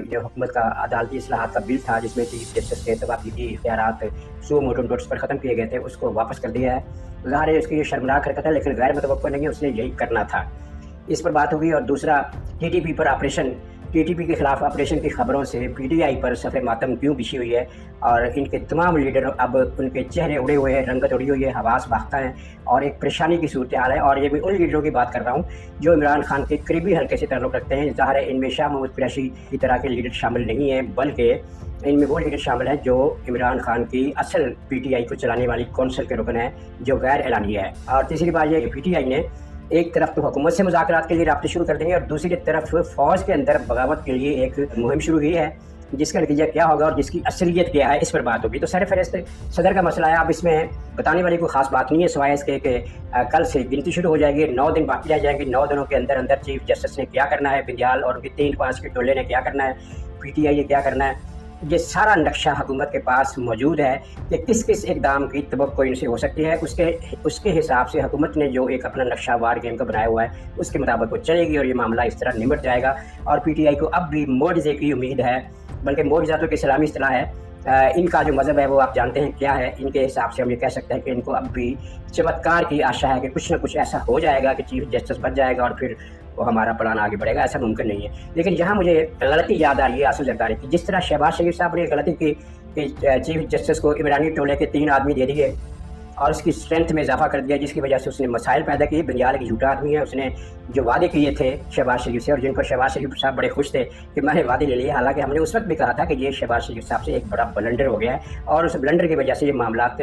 जो हुकूमत का अदालती इस्लाहात का बिल था, जिसमें चीफ जस्टिस के तबादली इख्तियारात सो मोटो नोटिस पर ख़त्म किए गए थे, उसको वापस कर दिया है। ज़ाहिर है उसकी ये शर्मनाक हरकत है, लेकिन गैर मुतवक्को नहीं है, उसने यही करना था। इस पर बात होगी। और दूसरा, टीटीपी पर ऑपरेशन, टीटीपी के खिलाफ ऑपरेशन की खबरों से पीटीआई पर सफ़े मातम क्यों बिछी हुई है, और इनके तमाम लीडर अब उनके चेहरे उड़े हुए हैं, रंगत उड़ी हुई है, हवास बाख्ता है और एक परेशानी की सूरत हाल है। और ये भी उन लीडरों की बात कर रहा हूँ जो इमरान खान के करीबी हल्के से ताल्लुक़ रखते हैं। ज़ाहिर है इनमें शाह महमूद कुरैशी की तरह के लीडर शामिल नहीं हैं, बल्कि इनमें वो लीडर शामिल हैं जो इमरान खान की असल पीटीआई को चलाने वाली कौंसिल के रुकन है, जो गैर एलानिया है। और तीसरी बात ये, पीटीआई ने एक तरफ तो हुकूमत से मुज़ाकरात के लिए राब्ते शुरू कर देंगे और दूसरी तरफ फ़ौज के अंदर बगावत के लिए एक मुहिम शुरू की है, जिसका नतीजा क्या होगा और जिसकी असलियत क्या है, इस पर बात होगी। तो सरफ़हरिस्त सदर का मसला है। अब इसमें बताने वाली कोई ख़ास बात नहीं है, सिवाय इसके कि कल से गिनती शुरू हो जाएगी, 9 दिन बाकी रह जाएंगे। 9 दिनों के अंदर अंदर चीफ जस्टिस ने क्या करना है, बिंदियाल और उनके 3-5 के टोले ने क्या करना है, पीटीआई ने क्या करना है, ये सारा नक्शा हुकूमत के पास मौजूद है कि किस किस इक़दाम की तवक्को इनसे हो सकती है। उसके हिसाब से हुकूमत ने जो एक अपना नक्शा वार गेम का बनाया हुआ है, उसके मुताबिक वो चलेगी और ये मामला इस तरह निमट जाएगा। और पीटीआई को अब भी मोअज़े की उम्मीद है, बल्कि मोअज़ा तो इस्लामी इस्तिलाह है। इनका जो मज़हब है वो आप जानते हैं क्या है। इनके हिसाब से हम ये कह सकते हैं कि इनको अब भी चमत्कार की आशा है कि कुछ ना कुछ ऐसा हो जाएगा कि चीफ जस्टिस बन जाएगा और फिर वो हमारा प्लान आगे बढ़ेगा। ऐसा मुमकिन नहीं है। लेकिन यहाँ मुझे गलती याद आ रही है आसिफ जरदारी की। जिस तरह शहबाज शरीफ साहब ने गलती की कि चीफ जस्टिस को इमरानी टोले के 3 आदमी दे दिए और उसकी स्ट्रेंथ में इजाफा कर दिया, जिसकी वजह से उसने मसाइल पैदा किए। बिंदियाल एक झूठा आदमी है, उसने जो वादे किए थे शहबाज शरीफ से और जिन पर शहबाज शरीफ साहब बड़े खुश थे कि मैंने वादे ले लिए, हालांकि हमने उस वक्त भी कहा था कि ये शहबाज शरीफ साहब से एक बड़ा ब्लंडर हो गया है और उस ब्लंडर की वजह से ये मामला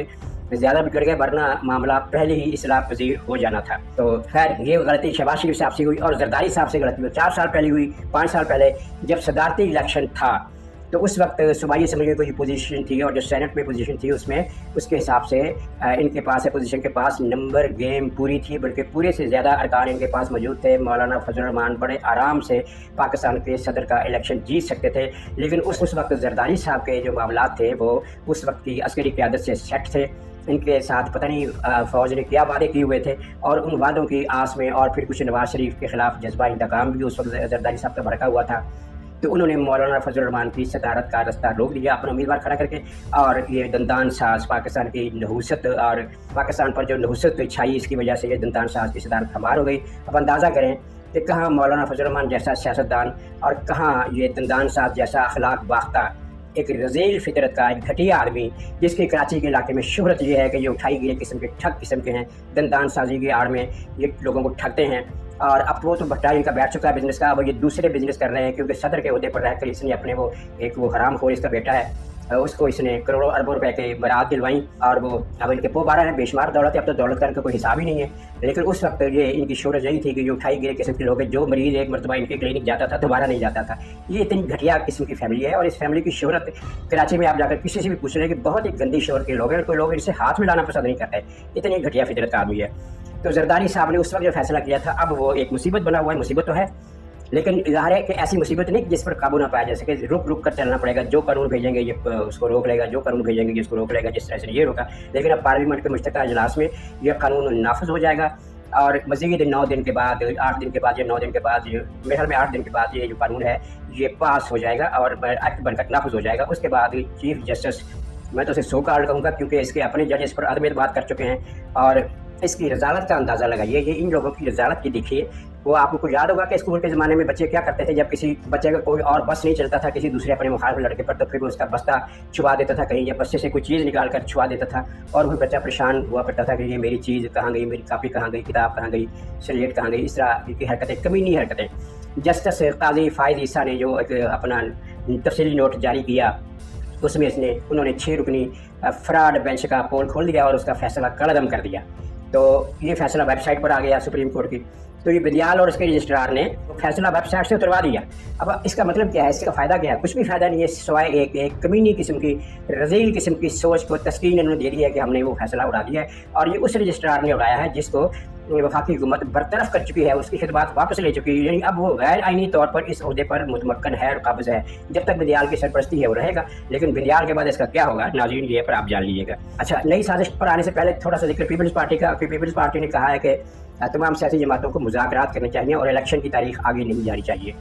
ज़्यादा बिगड़ गए, वरना मामला पहले ही इस्लाह पजीर हो जाना था। तो खैर ये गलती शहबाज शरीफ साहब से हुई और जरदारी साहब से गलती हुई 4 साल पहले हुई, 5 साल पहले जब सदारती इलेक्शन था। तो उस वक्त सूबाई असम्बली की पोजीशन थी और जो सेनेट में पोजीशन थी उसमें उसके हिसाब से इनके पास अपोजिशन के पास नंबर गेम पूरी थी, बल्कि पूरे से ज़्यादा अरकान इनके पास मौजूद थे। मौलाना फजल रहमान बड़े आराम से पाकिस्तान के सदर का इलेक्शन जीत सकते थे, लेकिन उस वक्त जरदारी साहब के जो मामला थे वो उस वक्त की अस्करी क़यादत से सेट थे। इनके साथ पता नहीं फ़ौज ने क्या वादे किए हुए थे और उन वादों की आस में और फिर कुछ नवाज शरीफ के ख़िलाफ़ जज्बा इंतकाम भी उस वक्त जरदारी साहब का भड़का हुआ था। तो उन्होंने मौलाना फजल रहमान की सदारत का रास्ता रोक दिया अपना उम्मीदवार खड़ा करके, और ये दंदान साज पाकिस्तान की नहुसत और पाकिस्तान पर जो नहुसत छाई, इसकी वजह से ये दंदान साज की सदारत हमार हो गई। अब अंदाज़ा करें कि कहाँ मौलाना फजल रहमान जैसा सियासतदान और कहाँ ये दंदान साज जैसा अखलाक बाख्ता एक रज़ील फितरत का एक घटिया आदमी, जिसकी कराची के इलाके में शोहरत ये है कि ये उठाई गई किस्म के ठग किस्म के हैं, दंदान साजी की आड़ में ये लोगों को ठगते हैं। और अब वो तो भट्टा इनका बैठ चुका है बिजनेस का, अब ये दूसरे बिजनेस कर रहे हैं, क्योंकि सदर के ओहदे पर रहकर इसने अपने वो हरामखोर इसका बेटा है, उसको इसने करोड़ों अरबों रुपए के बरात दिलवाई और वो अब इनके पोबारा है, बेशुमार दौलत है। अब तो दौलत का इनका कोई हिसाब ही नहीं है। लेकिन उस वक्त ये इनकी शोहरत यही थी कि जो उठाई गई किस्म के लोग, जो मरीज़ एक मरतबा इनके क्लिनिक जाता था दोबारा नहीं जाता था। ये इतनी घटिया किस्म की फैमिली है और इस फैमिली की शोहरत कराची में आप जाकर किसी से भी पूछ रहे हैं कि बहुत ही गंदी शोहरत के लोग हैं, कोई लोग इनसे हाथ मिलाना पसंद नहीं करते, इतनी घटिया फितरत का आदमी है। तो जरदारी साहब ने उस वक्त जो फैसला किया था, अब वो एक मुसीबत बना हुआ है। मुसीबत तो है, लेकिन ज़ाहिर है कि ऐसी मुसीबत नहीं जिस पर काबू ना पाया जा सके। रुक रुक कर चलना पड़ेगा, जो कानून भेजेंगे ये उसको रोक लेगा, जो कानून भेजेंगे ये उसको रोक लेगा, जिस तरह से ये रोका। लेकिन अब पार्लियामेंट के मुश्तरका इजलास में यह कानून नाफिज हो जाएगा और मज़ीद 9 दिन के बाद, 8 दिन के बाद या 9 दिन के बाद, मेरे ख्याल में 8 दिन के बाद ये जो कानून है ये पास हो जाएगा और एक्ट बनकर नाफिज हो जाएगा। उसके बाद चीफ जस्टिस, मैं तो इसे सो कॉल्ड कहूँगा क्योंकि इसके अपने जज इस पर अदम एतमाद कर चुके हैं और इसकी रज़ालत का अंदाज़ा लगाइए। ये इन लोगों की रज़ालत की देखिए। वो आपको याद होगा कि स्कूल के ज़माने में बच्चे क्या करते थे, जब किसी बच्चे का कोई और बस नहीं चलता था किसी दूसरे अपने मुखालिफ लड़के पर, तो फिर उसका बस्ता छुपा देता था कहीं, या बस्ते से कोई चीज़ निकाल कर छुपा देता था और वही बच्चा परेशान हुआ करता था कि ये मेरी चीज़ कहाँ गई, मेरी कापी कहाँ गई, किताब कहाँ गई, स्लेट कहाँ गई। इस तरह की हरकतें, कमीनी हरकतें। जस्टिस काजी फ़ाइज़ ईसा ने जो एक अपना तफसीली नोट जारी किया, उसमें उन्होंने 6 रुकनी फ्रॉड बेंच का पोल खोल दिया और उसका फैसला कलअदम कर दिया। तो ये फैसला वेबसाइट पर आ गया सुप्रीम कोर्ट की। तो ये बिंदियाल और उसके रजिस्ट्रार ने फैसला वेबसाइट से उतरवा दिया। अब इसका मतलब क्या है, इसका फ़ायदा क्या है? कुछ भी फ़ायदा नहीं है, सिवाय एक कमीनी किस्म की, रज़ील किस्म की सोच को तस्कीन इन्होंने दे दी है कि हमने वो फैसला उड़ा दिया है। और ये उस रजिस्ट्रार ने उड़ाया है जिसको वफाकी हुकूमत बरतरफ कर चुकी है, उसकी खिदमत वापस ले चुकी है। यानी अब वो गैर आइनी तौर पर इस ओहदे पर मुतमक्कन है और काबिज़ है। जब तक बिंदियाल की सरपरस्ती है वो रहेगा, लेकिन बिंदियाल के बाद इसका क्या होगा नाज़रीन ये पर आप जान लीजिएगा। अच्छा, नई साजिश पर आने से पहले थोड़ा सा जिक्र पीपल्स पार्टी का। पीपल्स पार्टी ने कहा है कि तमाम सियासी जमातों को मुज़ाकरात करने चाहिए और इलेक्शन की तारीख आगे नहीं जानी चाहिए।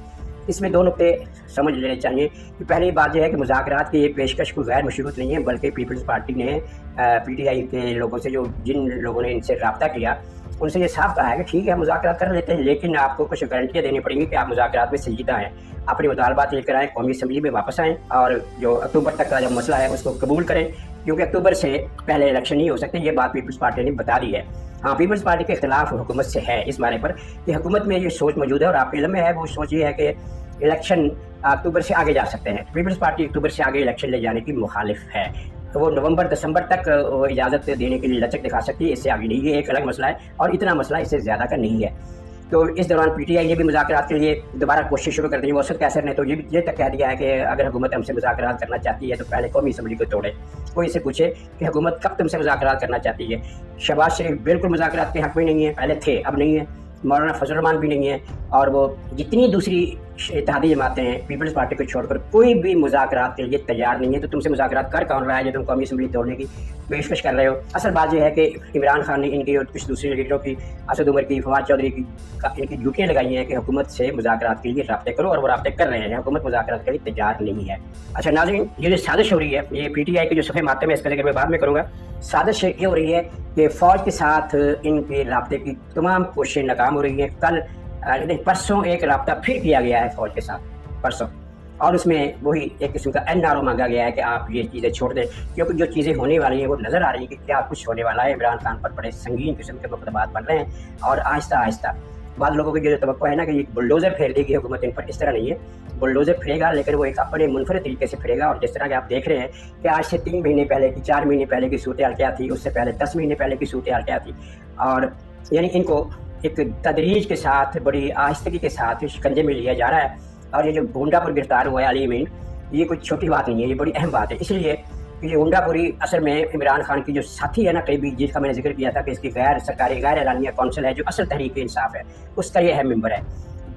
इसमें 2 नुकते समझ लेने चाहिए कि पहली बात यह है कि मुज़ाकरात की ये पेशकश कोई गैर मशरूत नहीं है, बल्कि पीपल्स पार्टी ने पीटीआई के लोगों से, जो जिन लोगों ने इनसे रब्ता किया, उनसे ये साफ कहा है कि ठीक है मुज़ाकरात कर लेते हैं, लेकिन आपको कुछ गारंटियाँ देनी पड़ेंगी कि आप मुज़ाकरात में संजीदा हैं, अपनी मुतालबात लेकर आएँ, कौमी असम्बली में वापस आएँ और जो अक्टूबर तक का जो मसला है उसको कबूल करें, क्योंकि अक्टूबर से पहले इलेक्शन नहीं हो सकते। ये बात पीपल्स पार्टी ने बता दी है। हाँ, पीपल्स पार्टी के खिलाफ हुकूमत से है इस बारे पर कि हुकूमत में ये सोच मौजूद है और आपके इल्म में है, वो सोच ये है कि इलेक्शन अक्टूबर से आगे जा सकते हैं। पीपल्स पार्टी अक्टूबर से आगे इलेक्शन ले जाने की मुखालिफ है, तो वो नवंबर दिसंबर तक वो इजाज़त देने के लिए लचक दिखा सकती है, इससे आगे नहीं। ये एक अलग मसला है और इतना मसला इससे ज़्यादा का नहीं है। तो इस दौरान पीटीआई ने भी मुज़ाकरात के लिए दोबारा कोशिश शुरू कर दी। वसत कैसर ने तो ये तक कह दिया है कि अगर हुकूमत हमसे मुज़ाकरात करना चाहती है तो पहले कौमी असम्बली को तोड़े। कोई इसे पूछे कि हुकूमत कब तुमसे मुज़ाकरात करना चाहती है। शहबाज शरीफ बिल्कुल मुज़ाकरात के हक़ में नहीं है, पहले थे, अब नहीं है। मौलाना फजल रहमान भी नहीं है, और वो जितनी दूसरी इत्तेहादी जमातें हैं पीपल्स पार्टी को छोड़कर कोई भी मुज़ाकरात के लिए तैयार नहीं है। तो तुमसे मुज़ाकरात कर कौन रहा है जो तुम कौमी असम्बली तोड़ने की पेशकश कर रहे हो? असल बात यह है कि इमरान खान ने इनकी और कुछ दूसरे लीडरों की, असद उमर की, फवाद चौधरी की, इनकी ड्यूटियाँ लगाई हैं कि हुकूमत से मुज़ाकरात के लिए रब्ते करो, और वो रब्ते कर रहे हैं। हुकूमत मुज़ाकरात के लिए तैयार नहीं है। अच्छा नाज़रीन, ये जो साजिश हो रही है, ये पीटीआई के जो सफ़े मातम है, इसका जिक्र मैं बाद में करूँगा। साजिश ये हो रही है कि फ़ौज के साथ इनके रब्ते की तमाम कोशिशें नाकाम हो रही हैं। कल परसों एक रब्ता फिर किया गया है फ़ौज के साथ, परसों, और उसमें वही एक किस्म का एनआरओ मांगा गया है कि आप ये चीज़ें छोड़ दें, क्योंकि जो चीज़ें होने वाली हैं वो नज़र आ रही है कि क्या कुछ होने वाला है। इमरान खान पर बड़े संगीन किस्म के मुकदमात बन रहे हैं, और आहिस्ता आहिस्ता बाद लोगों की जो तवक्को है ना कि एक बुलडोज़र फेर देगी हुकूमत इन पर, इस तरह नहीं है। बुलडोज़र फिरेगा, लेकिन वो एक अपने मुनफरद तरीके से फिरेगा। और जिस तरह के आप देख रहे हैं कि आज से 3 महीने पहले की, 4 महीने पहले की सूरत हाल क्या थी, उससे पहले 10 महीने पहले की सूरत हाल क्या थी, और यानी इनको एक तदरीज के साथ, बड़ी आहिस्तगी के साथ शिकंजे में लिया जा रहा है। और ये जो गुंडापुर गिरफ्तार हुआ है अली अमीन, ये कोई छोटी बात नहीं है, ये बड़ी अहम बात है। इसलिए ये गुंडापुरी असल में इमरान खान की जो साथी है ना करीबी, जिसका मैंने जिक्र किया था कि इसकी गैर सरकारी गैर एलानिया कौंसिल है जो असल तहरीक इंसाफ है, उसका ये अहम मेंबर है।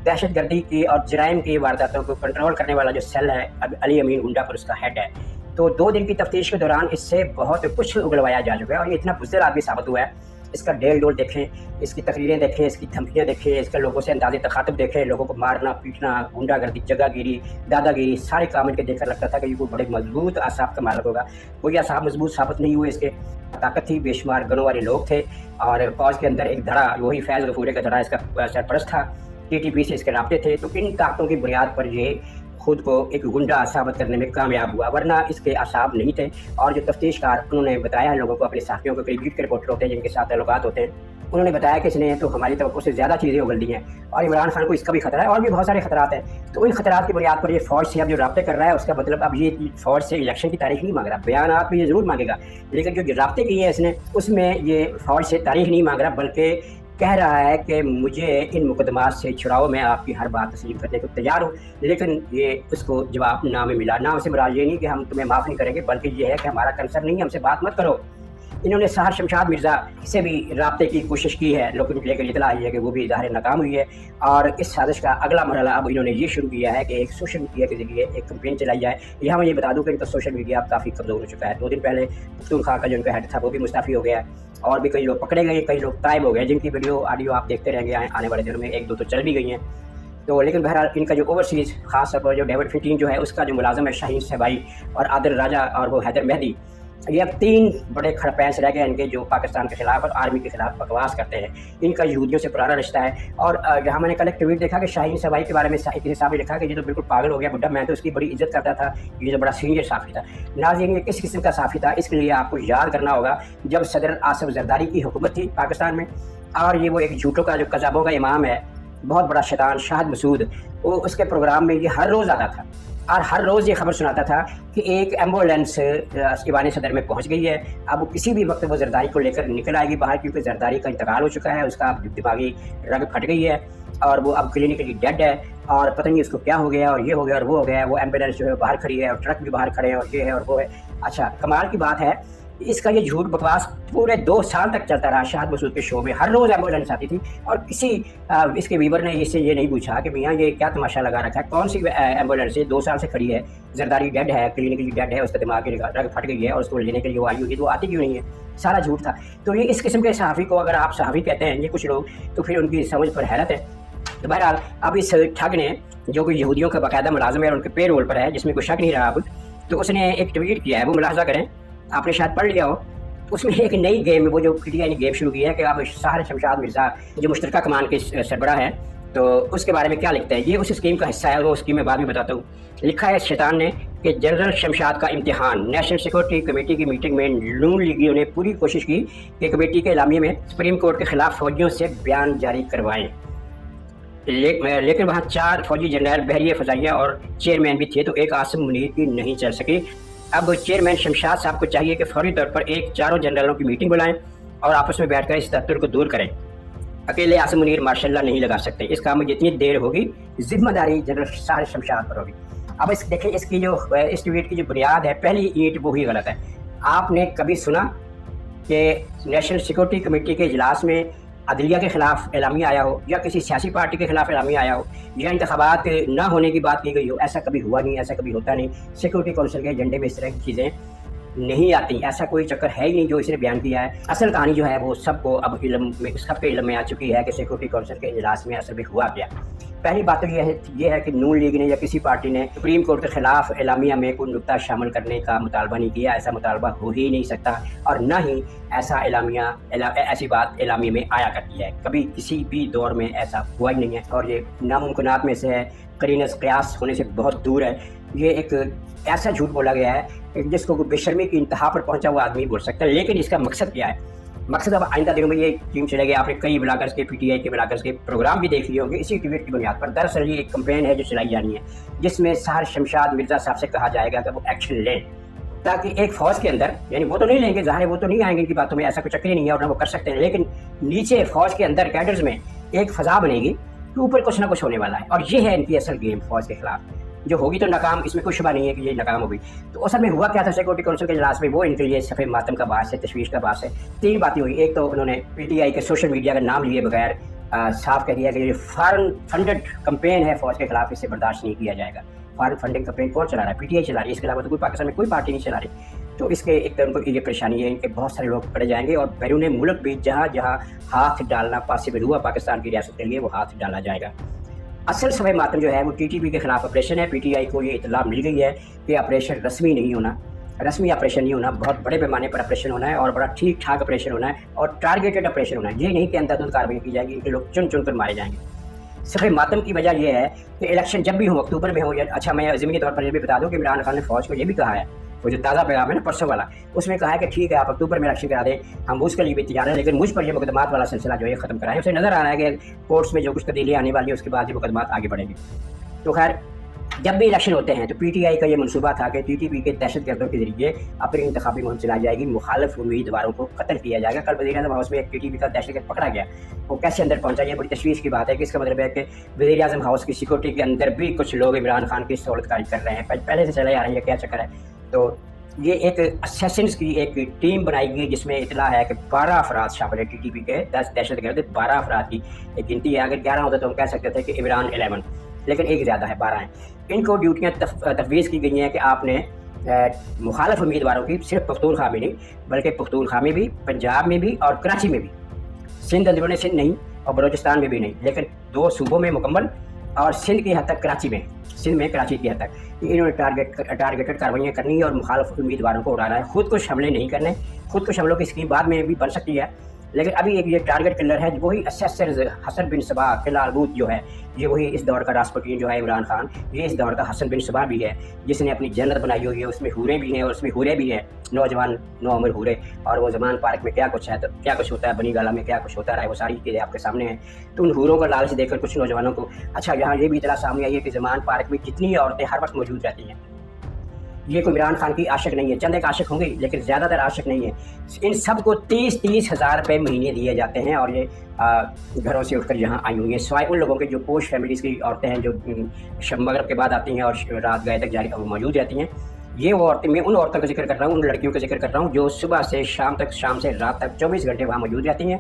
दहशतगर्दी की और जराइम की वारदातों को कंट्रोल करने वाला जो सेल है, अब अली अमीन गुंडापुर उसका हेड है। तो 2 दिन की तफ्तीश के दौरान इससे बहुत कुछ उगलवाया जा चुका है, और ये इतना बुज़दिल आदमी साबित हुआ है। इसका डेल डोल देखें, इसकी तकरीरें देखें, इसकी धमकियाँ देखें, इसके लोगों से अंदाज़े तखातब देखें, लोगों को मारना पीटना, गुंडागर्दी, जगहगिरी, दादागिरी, सारे काम इनके देखकर लगता था कि ये कोई बड़े मजबूत आसाब का मालिक होगा। कोई आसाब मजबूत साबित नहीं हुए। इसके ताकत थी, बेशुमार गनों वाले लोग थे, और फौज के अंदर एक धड़ा, वही फैज़ गफूरी का धड़ा इसका सरपरस्त था। टीटीपी से इसके राब्ते थे। तो इन ताकतों की बुनियाद पर ये खुद को एक गुंडा साबित करने में कामयाब हुआ, वरना इसके आसाब नहीं थे। और जो तफ्तीशकार उन्होंने बताया लोगों को, अपने साथियों को, कई बीट के रिपोर्टर होते हैं जिनके साथ ताल्लुकात होते हैं, उन्होंने बताया कि इसने तो हमारी तवक्को से ज़्यादा चीज़ें उगल दी हैं, और इमरान खान को इसका भी खतरा है, और भी बहुत सारे खतरात हैं। तो इन खतरात की बुनियाद पर ये फ़ौज से अब जो राब्ते कर रहा है, उसका मतलब अब ये फ़ौज से इलेक्शन की तारीख नहीं मांग रहा। बयानात में ये ज़रूर मांगेगा, लेकिन जो राब्ते किए हैं इसने, उसमें ये फ़ौज से तारीख नहीं मांग रहा, बल्कि कह रहा है कि मुझे इन मुकदमात से छुड़ाओ, मैं आपकी हर बात तस्लीम करने को तैयार हूँ। लेकिन ये उसको जवाब ना में मिला। ना से मुराद ये नहीं कि हम तुम्हें माफ़ नहीं करेंगे, बल्कि ये है कि हमारा कंसर्न नहीं है, हमसे बात मत करो। इन्होंने सहर शमशाद मिर्ज़ा से भी राब्ते की कोशिश की है, लेकिन इतला आई है कि वो भी ज़ाहिर नाकाम हुई है। और इस साजिश का अगला मरहला अब इन्होंने ये शुरू किया है कि एक सोशल मीडिया के ज़रिए एक कैंपेन चलाई जाए। यहाँ मैं ये बता दूँ कि इनका सोशल मीडिया अब काफ़ी कमज़ोर हो चुका है। 2 दिन पहले पख्तूनख्वा का जो इनका हेड था वो भी मुस्तफ़ी हो गया है, और भी कई लोग पकड़े गए, कई लोग गायब हो गए, जिनकी वीडियो ऑडियो आप देखते रहेंगे आने वाले दिनों में। 1-2 तो चल भी गई हैं। तो लेकिन बहरहाल इनका जो ओवरसीज़ खास तौर पर जो डेविड फिटीन जो है, उसका जो मुलाज़म है शाहीन सहबाई और आदिल राजा और वो हैदर मेहदी, ये अब 3 बड़े खड़पैंस रह गए इनके, जो पाकिस्तान के खिलाफ और आर्मी के खिलाफ बकवास करते हैं। इनका यहूदियों से पुराना रिश्ता है। और यहाँ मैंने कल एक ट्वीट देखा कि शाहीन सहबाई के बारे में किसी साहब ने लिखा कि ये तो बिल्कुल पागल हो गया बुढ़ा, मैं तो उसकी बड़ी इज्जत करता था, ये तो बड़ा सीनियर साफ़ी था। नाज़रीन, ये किस किस्म का साफ़ी था, इसके लिए आपको याद करना होगा जब सदर आसिफ जरदारी की हुकूमत थी पाकिस्तान में, और ये वो एक झूठों का, जो कज़ाबों का इमाम है, बहुत बड़ा शैतान शाहिद मसूद, वो उसके प्रोग्राम में ये हर रोज़ आता था, और हर रोज़ ये खबर सुनाता था कि एक एम्बुलेंस ईवान सदर में पहुंच गई है। अब वो किसी भी वक्त वो जरदारी को लेकर निकल आएगी बाहर, क्योंकि जरदारी का इंतकाल हो चुका है, उसका दिमागी रग फट गई है, और वो अब क्लिनिकली डेड है, और पता नहीं उसको क्या हो गया, और ये हो गया और वो हो गया। वो एम्बुलेंस जो है बाहर खड़ी है, और ट्रक भी बाहर खड़े हैं, और ये है और वो है। अच्छा, कमाल की बात है, इसका ये झूठ बकवास पूरे 2 साल तक चलता रहा। शाहिद मसूद के शो में हर रोज़ एम्बुलेंस आती थी, और किसी इसके वीवर ने इससे ये नहीं पूछा कि मियाँ ये क्या तमाशा लगा रखा है, कौन सी एम्बुलेंस है 2 साल से खड़ी है, जरदारी डेड है, क्लिनिकली डेड है, उसका दिमाग की रग फट गई है, और उसको लेने के लिए वो आई हुई, तो वो आती क्यों नहीं है? सारा झूठ था। तो ये इस किस्म के सहाफ़ी को अगर आप सहाफ़ी कहते हैं ये कुछ लोग, तो फिर उनकी समझ पर हैरत है। तो बहरहाल अब इस ठग ने, जो कि यहूदियों का बाकायदा मुलाजिम है और उनके पे रोल पर है, जिसमें कोई शक नहीं रहा अब, तो उसने एक ट्वीट किया है, वो मुलाजा करें, आपने शायद पढ़ लिया हो। उसमें एक नई गेम, वो जो पीटीआई ने गेम शुरू की है कि अब साहर शमशाद मिर्ज़ा जो मुश्तरका कमान के सरबराह है, तो उसके बारे में क्या लिखता है। ये उस स्कीम का हिस्सा है, वो स्कीम मैं बाद में बताता हूँ। लिखा है शैतान ने कि जनरल शमशाद का इम्तिहान, नेशनल सिक्योरिटी कमेटी की मीटिंग में नून लीगियों ने पूरी कोशिश की कि कमेटी के एलामिये में सुप्रीम कोर्ट के खिलाफ फौजियों से बयान जारी करवाएं, लेकिन वहाँ 4 फौजी जनरल, बहरिया फ़ज़ाइया और चेयरमैन भी थे, तो एक आसिम मुनीर की नहीं चल सकी। अब चेयरमैन शमशाद साहब को चाहिए कि फौरी तौर पर एक 4 जनरलों की मीटिंग बुलाएं और आपस में बैठकर इस तत्व को दूर करें। अकेले आसिम मुनीर माशाल्लाह नहीं लगा सकते, इस काम में जितनी देर होगी जिम्मेदारी जनरल साहर शमशाद पर होगी। अब इस देखें, इसकी जो इस ट्वीट की जो बुनियाद है, पहली ईंट वो ही गलत है। आपने कभी सुना कि नेशनल सिक्योरिटी कमेटी के इजलास में अदलिया के खिलाफ एलामिया आया हो, या किसी सियासी पार्टी के खिलाफ एलामिया आया हो, या इंतखाबात ना होने की बात की गई हो? ऐसा कभी हुआ नहीं, ऐसा कभी होता नहीं। सिक्योरिटी काउंसिल के एजेंडे में इस तरह की चीज़ें नहीं आती, ऐसा कोई चक्कर है ही नहीं जो इसने बयान किया है। असल कहानी जो है वो सबको अब इल्म में, सबके इल्म में आ चुकी है कि सिक्योरिटी काउंसिल के इजलास में असल में हुआ क्या। पहली बात तो ये है कि नून लीग ने या किसी पार्टी ने सुप्रीम कोर्ट के खिलाफ एलामिया में कोई नुक्ता शामिल करने का मुतालबा नहीं किया। ऐसा मुतालबा हो ही नहीं सकता, और न ही ऐसी बात एलामिया में आया करती है। कभी किसी भी दौर में ऐसा हुआ ही नहीं है, और ये नामुमकिनात में से है, करीन क़यास होने से बहुत दूर है। ये एक ऐसा झूठ बोला गया है जिसको बेशर्मी की इंतहा पर पहुंचा हुआ आदमी बोल सकता है। लेकिन इसका मकसद क्या है? मकसद अब आइंदा दिनों में ये टीम चलेगी। आपने कई ब्लॉगर्स के, पीटीआई के ब्लॉगर्स के प्रोग्राम भी देख लिए होंगे इसी ट्वीट की बुनियाद पर। दरअसल ये एक कंपेन है जो चलाई जानी है, जिसमें साहर शमशाद मिर्ज़ा साहब से कहा जाएगा कि वो एक्शन लें, ताकि एक फौज के अंदर, यानी वो तो नहीं लेंगे, ज़ाहिर वो तो नहीं आएंगे इनकी बातों में, ऐसा कुछ चक्कर ही नहीं है और ना वो कर सकते हैं, लेकिन नीचे फौज के अंदर कैडर्स में एक फ़ज़ा बनेगी कि ऊपर कुछ ना कुछ होने वाला है। और ये है इनकी असल गेम फौज के खिलाफ, जो होगी तो नाकाम, इसमें कोई शुबा नहीं है कि ये नाकाम होगी। तो असल में हुआ क्या था सिक्योरिटी काउंसिल के इजलास में, वो इनके लिए सफ़े मातम का बास है, तशवीश का बास है। 3 बातें हुई। एक तो उन्होंने पीटीआई के सोशल मीडिया का नाम लिए बगैर साफ कह दिया कि ये फॉरेन फंडेड कंपेन है फौज के खिलाफ, इसे बर्दाश्त नहीं किया जाएगा। फॉरेन फंडिंग कंपेन कौन चला रहा है? पीटीआई चला रही है, इसके अलावा तो कोई पाकिस्तान में कोई पार्टी नहीं चला रही। तो इसके एक तो उनको ये परेशानी है, इनके बहुत सारे लोग पड़े जाएंगे, और बैरून मुल्क भी जहाँ जहाँ हाथ डालना पॉसिबल हुआ पाकिस्तान की रियासत के लिए, वो हाथ डाला जाएगा। असल समय मातम जो है वो टीटीपी के खिलाफ ऑपरेशन है। पीटीआई को ये इतला मिल गई है कि ऑपरेशन रस्मी नहीं होना, रस्मी ऑपरेशन नहीं होना, बहुत बड़े पैमाने पर ऑपरेशन होना है, और बड़ा ठीक ठाक ऑपरेशन होना है, और टारगेटेड ऑपरेशन होना है। ये नहीं कि अंधाधुंध कार्रवाई की जाएगी, इनके लोग चुन चुन कर मारे जाएंगे। सफ़े मातम की वजह यह है कि इलेक्शन जब भी हो, अक्टूबर में हो, या अच्छा मैं ज़मीनी तौर पर यह भी बता दूँ कि इमरान खान ने फ़ौज को ये भी कहा है, वो जो ताज़ा पैगाम है ना परसों वाला, उसमें कहा है कि ठीक है आप अक्टूबर में इलेक्शन करा दें, हम उसके लिए भी तैयार हैं, लेकिन मुझ पर यह मुकदमात वाला सिलसिला जो है ख़त्म कराएं। उसे नज़र आ रहा है कि कोर्ट्स में जो कुछ तब्दीली आने वाली है उसके बाद ये मुकदमात आगे बढ़ेंगे। तो खैर, जब भी इलेक्शन होते हैं तो पीटीआई का ये मनसूबा था कि टीटीपी के दहशतगर्दों के जरिए अपनी इंतखाबी मुहिम चलाई जाएगी, मुखालिफ उम्मीदवारों को कत्ल किया जाएगा। कल वज़ीर-ए-आज़म हाउस में एक टीटीपी का दहशतगर्द पकड़ा गया, वो कैसे अंदर पहुंचा, ये बड़ी तशवीश की बात है कि इसका मतलब है कि वज़ीर-ए-आज़म हाउस की सिक्योरिटी के अंदर भी कुछ लोग इमरान खान की सहूलतकारी कर रहे हैं, पहले से चले आ रही है, क्या चक्कर है। तो ये एक असैसिन्स की एक टीम बनाई गई जिसमें इतला है कि 12 अफराद शामिल है टीटीपी के, 10 दहशतगर्द, 12 अफराद की एक गिनती है। अगर 11 होता तो हम कह सकते थे कि इमरान 11, लेकिन एक ज़्यादा है, 12 हैं। इनको ड्यूटियाँ तफवीज़ की गई हैं कि आपने मुखालिफ उम्मीदवारों की, सिर्फ पख्तूनख्वा में नहीं बल्कि पख्तूनख्वा में भी, पंजाब में भी और कराची में भी, सिंध अंदरूनी सिंध नहीं और बलोचिस्तान में भी नहीं, लेकिन 2 सूबों में मुकम्मल, और सिंध की हद तक कराची में, सिंध में कराची की हद तक इन्होंने टारगेटेड कार्रवाइयाँ करनी है और मुखालिफ उम्मीदवारों को उड़ाना है। खुद कुछ हमले नहीं करने, खुद कुछ हमलों की स्कीम बाद में भी बन सकती है, लेकिन अभी एक ये टारगेट किलर है, वही असेसर हसन बिन सबा फिलहाल बूथ जो है, ये वही इस दौर का राष्ट्रपति जो है इमरान खान, ये इस दौर का हसन बिन सबा भी है, जिसने अपनी जन्नत बनाई हुई है। उसमें हूरें भी हैं और उसमें हूरे भी हैं, नौजवान नौउम्र हूरे। और वो ज़मान पार्क में क्या कुछ है, तो क्या कुछ होता है, बनी गाला में क्या कुछ होता है, वो सारी चीज़ें आपके सामने हैं। तो उन हूरों का लालच देकर कुछ नौजवानों को, अच्छा यहाँ ये भी इतना सामने आई है कि ज़मान पार्क में जितनी औरतें हर वक्त मौजूद रहती हैं, ये कोई इमरान खान की आशिक नहीं है, चंद एक आशिक होंगे लेकिन ज़्यादातर आशिक नहीं है। इन सब को 30-30 हज़ार रुपये महीने दिए जाते हैं, और ये घरों से उठकर यहाँ आई हुई हैं, सिवाय उन लोगों के जो पोश फैमिलीज़ की औरतें हैं जो मगरब के बाद आती हैं और रात गए तक जारी मौजूद रहती हैं। ये वो औरतें, मैं उन औरतों का जिक्र कर रहा हूँ, उन लड़कियों का जिक्र कर रहा हूँ जो सुबह से शाम तक, शाम से रात तक 24 घंटे वहाँ मौजूद रहती हैं,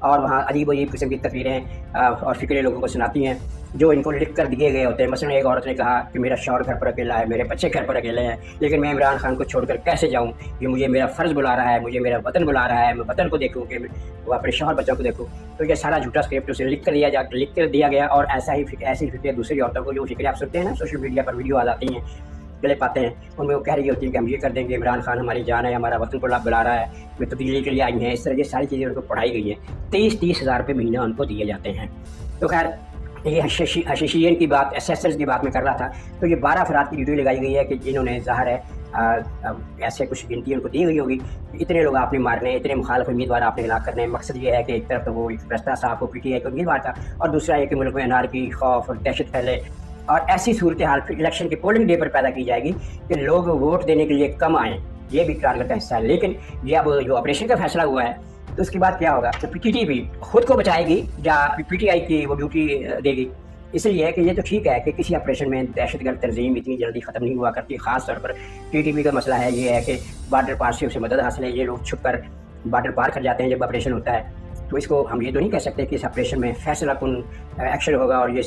और वहाँ अजीब-अजीब किस्म की तकरीरें और फ़िक्रें लोगों को सुनाती हैं, जो इनको लिख कर दिए गए होते हैं। मसलन एक औरत ने कहा कि मेरा शौहर घर पर अकेला है, मेरे बच्चे घर पर अकेले हैं, लेकिन मैं इमरान खान को छोड़कर कैसे जाऊँ? ये मुझे मेरा फ़र्ज़ बुला रहा है, मुझे मेरा वतन बुला रहा है, मैं वतन को देखूँ कि वो अपने शौहर बच्चों को देखूँ। तो ये सारा झूठा स्क्रिप्ट उसे लिख कर दिया गया और ऐसी फ़िक्रें दूसरी औरतों को, जो फ़िक्रें आप सुनते हैं ना सोशल मीडिया पर वीडियो आ जाती हैं, क्लिप आते हैं, उनमें वो कह रही होती है कि हम ये कर देंगे, इमरान खान हमारी जान है, हमारा वतन बुला रहा है, वे तब्दीली के लिए आई हैं। इस तरह ये सारी चीज़ें उनको पढ़ाई गई हैं। 30-30 हज़ार रुपये महीना उनको दिए जाते हैं। तो खैर ये हशीशियन की बात, एसेसर्स की बात मैं कर रहा था। तो ये 12 अफराद की वीडियो लगाई गई है कि जिन्होंने ज़ाहिर है ऐसे कुछ गिनती उनको दी गई होगी, इतने लोग आपने मारने हैं, इतने मुखालिफ उम्मीदवार आपने हलाक करने हैं। मकसद ये है कि एक तरफ तो वो एक रास्ता साफ हो पीटीआई का उम्मीदवार था, और दूसरा ये कि मुल्क में अनारकी, खौफ और दहशत फैले, और ऐसी सूरत हाल फिर इलेक्शन के पोलिंग डे पर पैदा की जाएगी कि लोग वोट देने के लिए कम आएँ। ये भी टारगेट का हिस्सा है। लेकिन ये अब जो ऑपरेशन का फैसला हुआ है, तो उसके बाद क्या होगा? तो पीटीटी भी खुद को बचाएगी या पीटीआई की वो ड्यूटी देगी? इसलिए कि ये तो ठीक है कि किसी ऑपरेशन में दहशतगर्द तंजीम इतनी जल्दी ख़त्म नहीं हुआ करती। ख़ास तौर पर टीटीपी का मसला है ये है कि बॉर्डर पार से उसे मदद हासिल है, ये लोग छुप कर बॉर्डर पार कर जाते हैं जब ऑपरेशन होता है। तो इसको हम ये तो नहीं कह सकते कि इस ऑपरेशन में फैसला कुन एक्शन होगा और ये